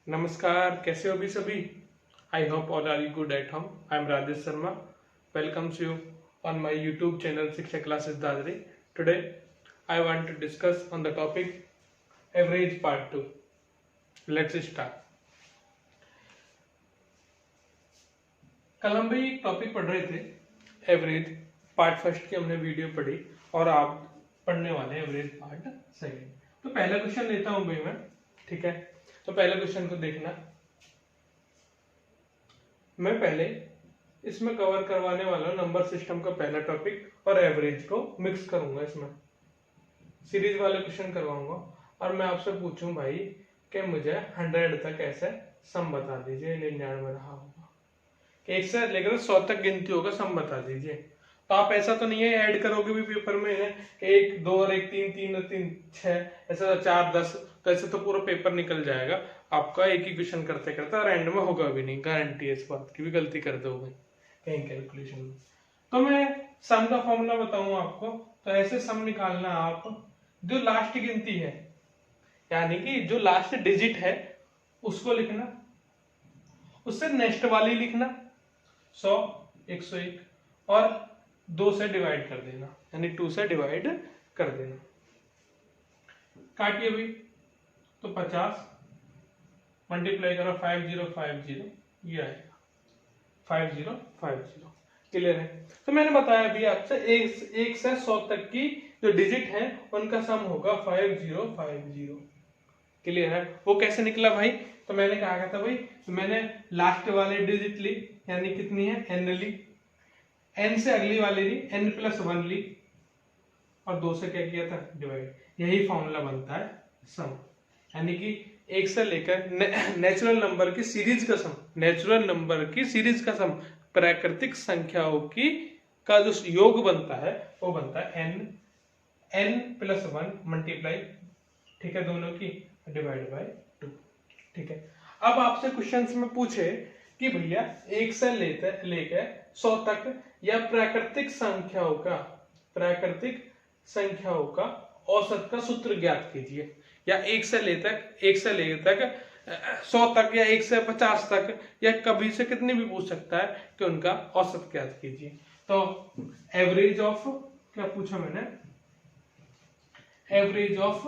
नमस्कार, कैसे हो भी सभी? I hope all are you good at home. I am Rajesh Sharma. Welcomes you on my YouTube channel Shiksha Classes Dadri. Today, I want to discuss on the topic average part 2. Let's start. कल हम भी एक topic पढ़ रहे थे average part first की हमने video पढ़ी और आप पढ़ने वाले एवरेज पार्ट सेकंड. तो पहला क्वेश्चन लेता हूं भाई मैं. ठीक है, तो पहले क्वेश्चन को देखना. मैं पहले इसमें कवर करवाने वाला नंबर सिस्टम का पहला टॉपिक और एवरेज को मिक्स करूंगा. इसमें सीरीज वाले क्वेश्चन करवाऊंगा और मैं आपसे पूछूं भाई कि मुझे 100 तक ऐसे सम बता दीजिए. 99 रहा होगा कि 1 से लेकर 100 तक गिनती होगा, सम बता दीजिए. तो आप ऐसा तो नहीं है ऐड करोगे भी पेपर में है कि 1 2 और 1 3 3 और 3 6 ऐसा 4 10, तो ऐसे तो पूरा पेपर निकल जाएगा आपका. एक ही क्वेश्चन करते करते और एंड में होगा भी नहीं, गारंटी है इस बात की. भी गलती कर दोगे कहीं कैलकुलेशन में. तो मैं सम का फॉर्मूला बताऊं आपको. तो ऐसे सम निकालना आप जो लास्ट गिनती है यानी कि जो लास्ट डिजिट है उसको लिखना, उससे नेक्स्ट वाली लिखना 100 101 और 2 से डिवाइड कर देना, यानी 2 से डिवाइड कर देना. काटिए भी तो 50 मल्टीप्लाई करो 5050 ये आएगा 5050. क्लियर है. तो मैंने बताया अभी आपसे 1 से 100 तक की जो डिजिट है उनका सम होगा 5050. क्लियर है. वो कैसे निकला भाई? तो मैंने कहा था भाई, तो मैंने लास्ट वाले डिजिट ली यानी कितनी है n ली, n से अगली वाली ली n+1 ली और 2 से क्या किया था डिवाइड. यही फॉर्मूला बनता है सम, यानी कि 1 से लेकर नेचुरल नंबर की सीरीज का सम, नेचुरल नंबर की सीरीज का सम, प्राकृतिक संख्याओं की का जो योग बनता है वो बनता है n+1 मल्टीप्लाई, ठीक है, दोनों की डिवाइड बाय 2. ठीक है. अब आपसे क्वेश्चंस में पूछे कि भैया 1 से लेकर 100 तक या प्राकृतिक संख्याओं का औसत का सूत्र ज्ञात कीजिए. या 1 से लेकर 100 तक या 1 से 50 तक या कभी से कितनी भी पूछ सकता है कि उनका औसत ज्ञात कीजिए. तो एवरेज ऑफ क्या पूछा मैंने, average of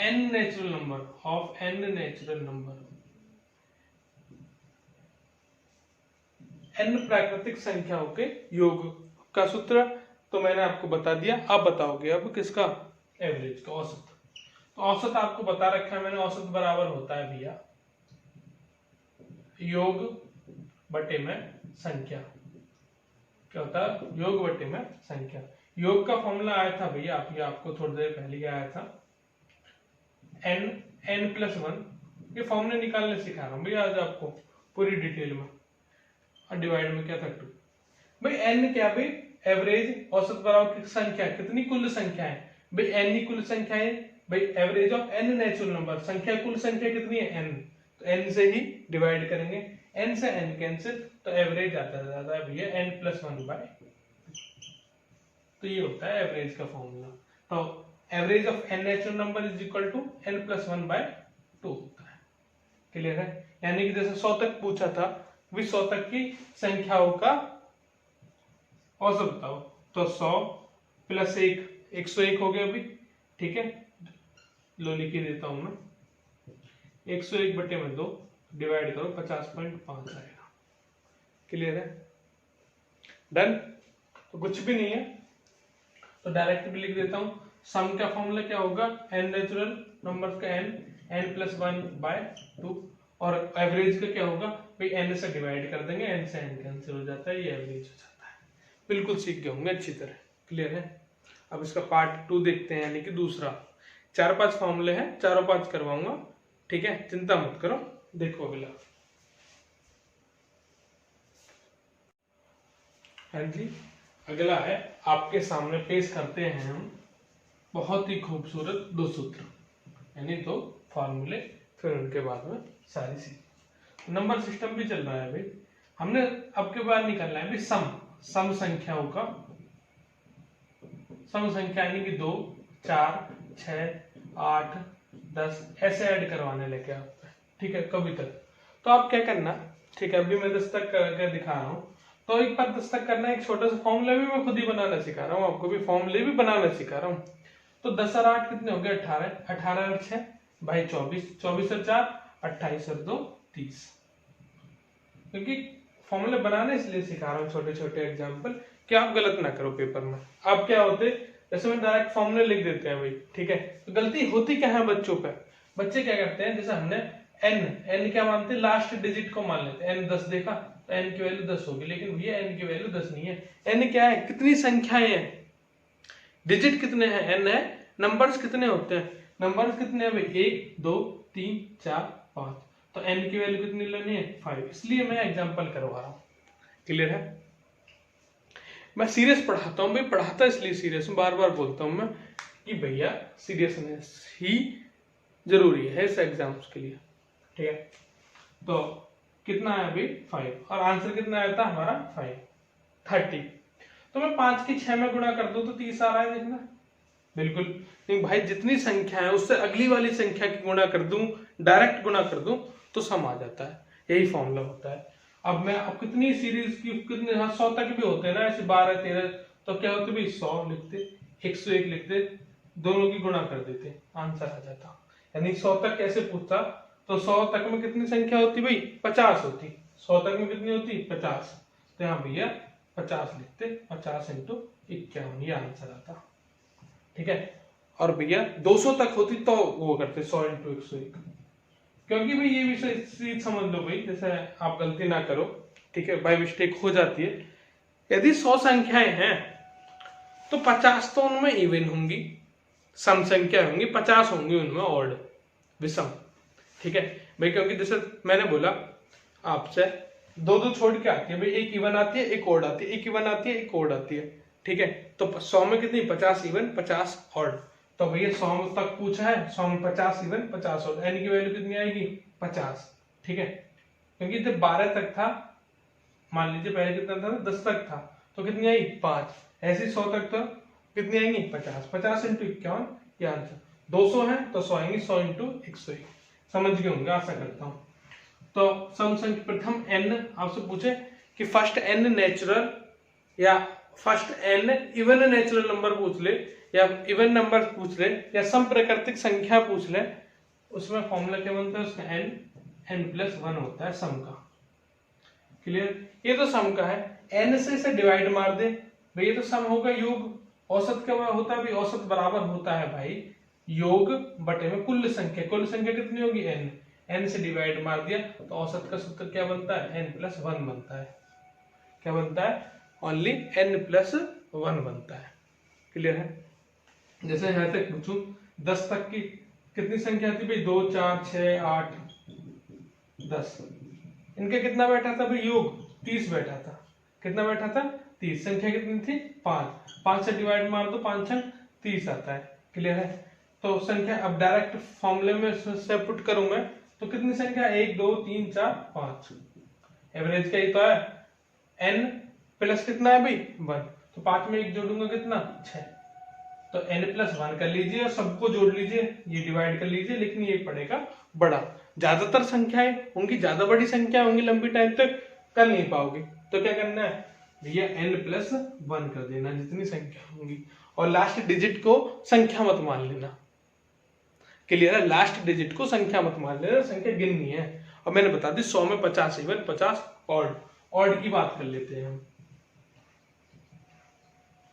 n natural number n प्राकृतिक संख्याओं के योग का सूत्र तो मैंने आपको बता दिया. आप बताओगे अब किसका, एवरेज का औसत. तो औसत आपको बता रखा है मैंने. औसत बराबर होता है भैया योग बटे में संख्या. क्या होता है? योग बटे में संख्या. योग का फॉर्मूला आया था भैया आपको थोड़ी देर पहले ही आया था, n+1. ये फॉर्मूले निकालने सिखा रहा हूं भैया आज आपको पूरी डिटेल में. और डिवाइड में क्या था 2. भाई n क्या भाई, एवरेज औसत बराबर की संख्या, कितनी कुल संख्या है भाई, n ही कुल संख्या है भाई. Average of n natural number, संख्या कुल संख्या कितनी है n, तो n से ही डिवाइड करेंगे. n से n कैंसिल तो एवरेज आता है भैया n+1/. तो ये होता है एवरेज का फॉर्मूला. तो average of n natural number is equal to n+1/2 होता है. क्लियर है. यानी कि जैसे 100 तक पूछा था, 100 तक की संख्याओं का औसत बताओ, तो 100 + 1 101 हो गया अभी. ठीक है, लो लिख ही देता हूं मैं. 101 बटे में 2 डिवाइड करो 50.5 आएगा. क्लियर है. डन. तो कुछ भी नहीं है तो डायरेक्ट भी लिख देता हूं. सम का फॉर्मूला क्या होगा, n नेचुरल नंबर का n+1/2 और एवरेज का क्या होगा भाई, n से डिवाइड कर देंगे, n से n कैंसिल हो जाता है, ये एवरेज हो जाता है. बिल्कुल सीख गए होंगे अच्छी तरह. क्लियर है. अब इसका पार्ट 2 देखते हैं, यानी कि दूसरा. 4-5 फॉर्मूले हैं, चारों 5 करवाऊंगा. ठीक है, चिंता मत करो. देखो अगला. हाँ जी, अगला है आपके सामने पेश करते हैं हम बहुत ही खूबसूरत 2 सूत्र, यानी 2 फॉर्मूले, फिर उनके बाद में सारी चीज. नंबर सिस्टम भी चल रहा है भाई. हमने अब के बाद निकालना है भाई सम संख्याओं का. सम संख्या यानी कि 2 4 6 8 10 ऐसे ऐड करवाने लेके आप, ठीक है, कभी तक। तो आप क्या करना, ठीक है, अभी मैं 10 तक करके दिखा रहा हूँ। तो एक बार 10 तक करना, एक छोटा सा फॉर्मूला भी मैं खुद ही बनाना सिखा रहा हूँ आपको, भी फॉर्मूले भी बनाना सिखा रहा हूँ। तो 10 और 8 कितने हो गए, 18, 18 और 6 भाई 24, 24 और 4 28 और 2 30। क्योंकि फॉर्मूले बनाने इसलिए सिखा रहा हूँ छोटे छोटे एग्जाम्पल, कि आप गलत ना करो पेपर में। आप क्या होते, जैसे मैं डायरेक्ट फॉर्मूले लिख देते हैं भाई, ठीक है, तो गलती होती क्या है बच्चों पे, बच्चे क्या करते हैं, जैसे हमने n क्या मानते हैं, लास्ट डिजिट को मान लेते हैं, n 10 देखा तो n की वैल्यू 10 होगी, लेकिन भैया n की वैल्यू 10 नहीं है। n क्या है, कितनी संख्याएं हैं, डिजिट कितने हैं, n है, नंबर्स कितने होते हैं, नंबर्स कितने हैं भाई, 1 2 3 4 5, तो n की वैल्यू कितनी लेनी है, 5, इसलिए मैं एग्जांपल करवा रहा हूँ। क्लियर है, मैं सीरियस पढ़ाता हूँ भाई, पढ़ाता इसलिए सीरियस हूँ, बार बार बोलता हूँ मैं कि भैया सीरियसनेस ही जरूरी है इस एग्जाम्स के लिए, ठीक है। तो कितना है अभी 5, और आंसर कितना आया था हमारा 5 30। तो मैं 5 की 6 में गुणा कर दूं तो 30 आ रहा है, देखना बिल्कुल नहीं भाई, जितनी संख्या है उससे अगली वाली संख्या की गुणा कर दूं, डायरेक्ट गुणा कर दूं तो सम आ जाता है, यही फॉर्मूला होता है। अब मैं अब कितनी सीरीज की कितने 100 तक भी होते हैं ना, ऐसे 12 13, तो क्या होते भाई 100 लिखते, 101 लिखते, दोनों की गुणा कर देते, आंसर आ जाता। यानी 100 तक कैसे पूछता, तो 100 तक में कितनी संख्या होती भाई, 50 होती, 100 तक में कितनी होती 50, तो यहाँ भैया 50 लिखते, 50 इंटू 51, ये आंसर आता, ठीक है। और भैया 200 तक होती तो वो करते 100 इंटू 101, क्योंकि भाई ये विषय समझ लो भाई, जैसे आप गलती ना करो, ठीक है, बाय मिस्टेक हो जाती है। यदि 100 संख्याएं हैं तो 50 तो उनमें इवन होंगी, सम संख्या होंगी, 50 होंगी उनमें ऑड, विषम, ठीक है भाई। क्योंकि जैसे मैंने बोला आपसे, दो दो छोड़ के आती है भाई, एक इवन आती है एक ऑड आती है, एक इवन आती है एक ऑड आती है, ठीक है। तो 100 में कितनी, 50 इवन 50 ऑड, तो भैया 100 तक पूछा है, 100 में 50 इवन 50 ऑड, एन की वैल्यू कितनी आएगी 50, ठीक है। क्योंकि जब 12 तक था, मान लीजिए पहले कितना था 10 तक था, तो कितनी आई 5, ऐसे 100 तक तो कितनी आएंगी 50, 50 इंटू 51, ये आंसर। 200 है तो 100 आएंगे, 100 इंटू 101, समझ गए होंगे आशा करता हूँ। तो सम संख्या प्रथम n आपसे पूछे कि फर्स्ट n नेचुरल या first n even natural number पूछ ले, या इवन नंबर पूछ ले, या सम प्राकृतिक संख्या पूछ ले, उसमें फॉर्मूला क्या बनता है उसका, n+1 होता है सम का। क्लियर, ये तो सम का है, n से इसे डिवाइड मार दे भाई, ये तो सम होगा, योग औसत क्या होता है भाई, औसत बराबर होता है भाई योग बटे में कुल संख्या, कुल संख्या कितनी होगी n, n से डिवाइड मार दिया तो औसत का सूत्र क्या बनता है, n+1 बनता है, क्या बनता है, ओनली n+1 बनता है। क्लियर है, जैसे यहां तक पूछूं 10 तक की कितनी संख्या थी भाई, 2 4 6 8 10, इनका कितना बैठा था भाई योग, 30 बैठा था, कितना बैठा था 30, संख्या कितनी थी 5, 5 से डिवाइड मार दो, 5 छंग 30 आता है। क्लियर है, तो संख्या अब डायरेक्ट फॉर्मूले में से पुट करूं मैं, तो कितनी संख्या 1 2 3 4 5, एवरेज का ही तो है, n प्लस कितना है भाई 1, तो 5 में 1 जोड़ूंगा कितना 6, तो n+1 कर लीजिए और सबको जोड़ लीजिए, ये डिवाइड कर लीजिए, लेकिन ये पड़ेगा बड़ा, ज्यादातर संख्याएं होंगी, ज्यादा बड़ी संख्या होंगी, लंबी टाइम तक कर नहीं पाओगे, तो क्या करना है भैया n+1 कर देना जितनी संख्या होंगी, और लास्ट डिजिट को संख्या मत मान लेना। क्लियर है, लास्ट डिजिट को संख्या मत मान लेना, संख्या गिननी है। और मैंने बता दी 100 में 50 इवन 50 ऑड, ऑड की बात कर लेते हैं हम,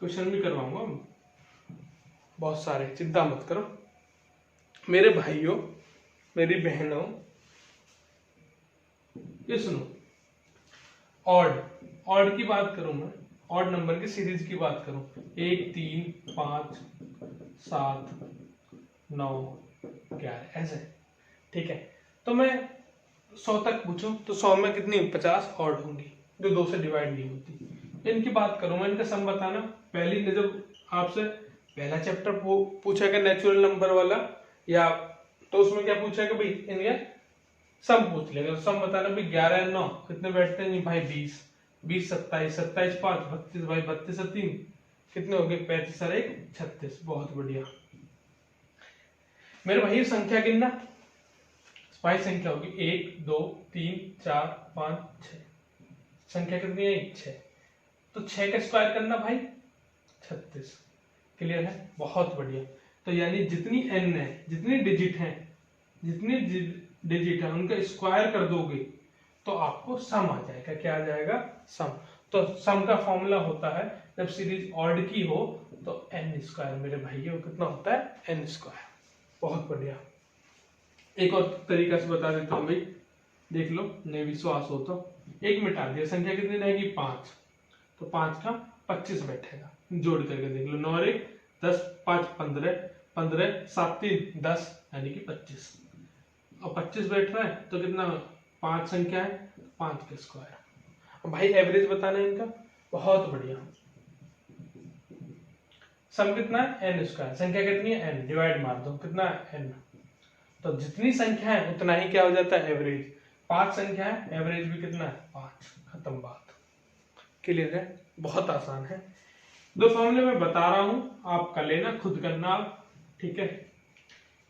क्वेश्चन भी करवाऊंगा बहुत सारे, चिंता मत करो मेरे भाइयों मेरी बहनों, ये सुनो, ऑड, ऑड की बात करूं मैं, ऑड नंबर की सीरीज की बात करूं, 1 3 5 7 9 11 ऐसे, ठीक है। तो मैं 100 तक पूछूं तो 100 में कितनी 50 ऑड होंगी जो 2 से डिवाइड नहीं होती। इनकी बात करूं मैं, इनका सम बताना, पहली जब आपसे पहला चैप्टर पूछेगा नेचुरल नंबर वाला, या तो उसमें क्या पूछेगा भाई इनके सम पूछ लेगा, तो सम बताना भाई 11 9 कितने बैठते हैं भाई 20, 20 27 27 5 32 भाई 32 3 कितने हो गए 35 और 1 36, बहुत बढ़िया। मेरे भाई संख्या गिनना, भाई संख्या होगी 1 2 3 4 5 6, संख्या कितनी है 6, तो 6 का स्क्वायर करना भाई 36। क्लियर है, बहुत बढ़िया। तो यानी जितनी n है, जितनी डिजिट है उनका स्क्वायर कर दोगे तो आपको सम आ जाएगा। क्या आ जाएगा? सम। तो सम का फॉर्मूला होता है जब सीरीज ऑड की हो तो n स्क्वायर मेरे भाई वो कितना होता है n स्क्वायर। बहुत बढ़िया। एक और तरीका से बता देता हूँ भाई, देख लो, नहीं विश्वास हो तो एक मिटा दिया, संख्या कितनी रहेगी 5, तो 5 का 25 बैठेगा, जोड़ करके देख लो, 9 1 10 5 15 15 7 3 10 यानी कि 25, और 25 बैठ रहा है तो कितना 5 संख्या है 5 का स्क्वायर। भाई एवरेज बताना है इनका, बहुत बढ़िया। सम कितना है n स्क्वायर, संख्या कितनी है n, डिवाइड मार दो, कितना है n, तो जितनी संख्या है उतना ही क्या हो जाता है एवरेज। 5 संख्या है, एवरेज भी कितना है 5, खत्म बात। क्लियर है, बहुत आसान है। दो फॉर्मूले मैं बता रहा हूं, आप कर लेना, खुद करना आप, ठीक है।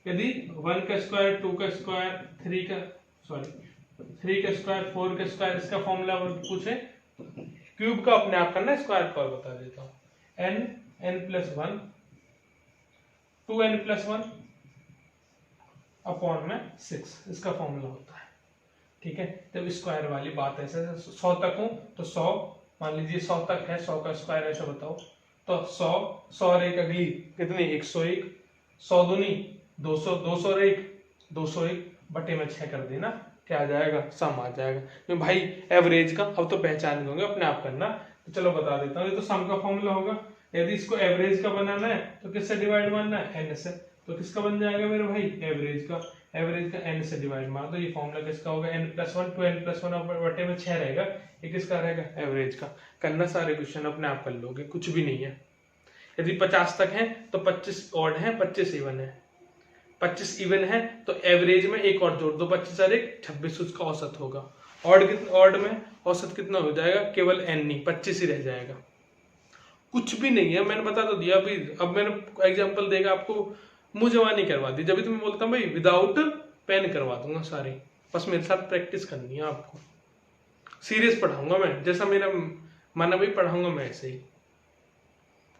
यदि 1 का स्क्वायर 2 का स्क्वायर 3 का स्क्वायर 4 का स्क्वायर, इसका फॉर्मूला पूछे, क्यूब का अपने आप करना, स्क्वायर का और बता देता हूं। n plus 1 2n plus 1 upon में 6, इसका फॉर्मूला होता है, ठीक है। जब स्क्वायर वाली बात ऐसे 100 तक हो तो 100, मान लीजिए 100 तक है, 100 का स्क्वायर ऐसा बताओ, तो 100 और एक अगली कितनी 101, 100 दूनी 200, 200 और एक 201 बटे में 6 कर देना, क्या आ जाएगा सम आ जाएगा। तो भाई एवरेज का अब तो पहचान होंगे, अपने आप करना, तो चलो बता देता हूँ। ये तो सम का फॉर्मूला होगा, यदि इसको एवरेज का बनाना है तो किससे डिवाइड मारना है n से, तो किसका बन जाएगा मेरे भाई एवरेज का n से डिवाइड मार दो। ये फॉर्मूला किसका होगा n प्लस 1, 2n प्लस 1 बटे में 6 रहेगा, ये किसका रहेगा एवरेज का। करना, सारे क्वेश्चन अपने आप कर लोगे, कुछ भी नहीं है। यदि 50 तक है तो 25 ऑड है 25 इवन है, 25 इवन है तो एवरेज में एक और जोड़ दो, 25 और 1 26, उसका औसत होगा। ऑड में औसत कितना हो जाएगा, केवल n नहीं 25 ही रह जाएगा, कुछ भी नहीं है। मैंने बता तो दिया अभी, अब मैंने एग्जांपल देगा आपको, मुंह जवानी करवा दी, जब भी तुम्हें बोलता हूँ भाई विदाउट पेन करवा दूंगा सारी, बस मेरे साथ प्रैक्टिस करनी है आपको। सीरियस पढ़ाऊंगा मैं, जैसा मेरा माना भाई पढ़ाऊंगा मैं ऐसे ही,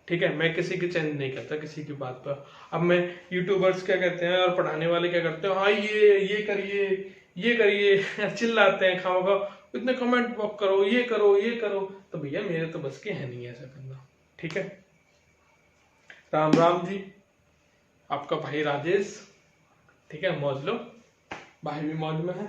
ठीक है। मैं किसी की चेंज नहीं करता किसी की बात पर। अब मैं यूट्यूबर्स क्या कहते हैं और पढ़ाने वाले क्या करते हैं, हाँ ये करिए चिल्लाते हैं, खाओ इतने कमेंट बॉक्स करो, ये करो, तो भैया मेरे तो बस के है नहीं ऐसा करना, ठीक है। राम राम जी, आपका भाई राजेश, ठीक है। मौज लो, भाई भी मौज में है।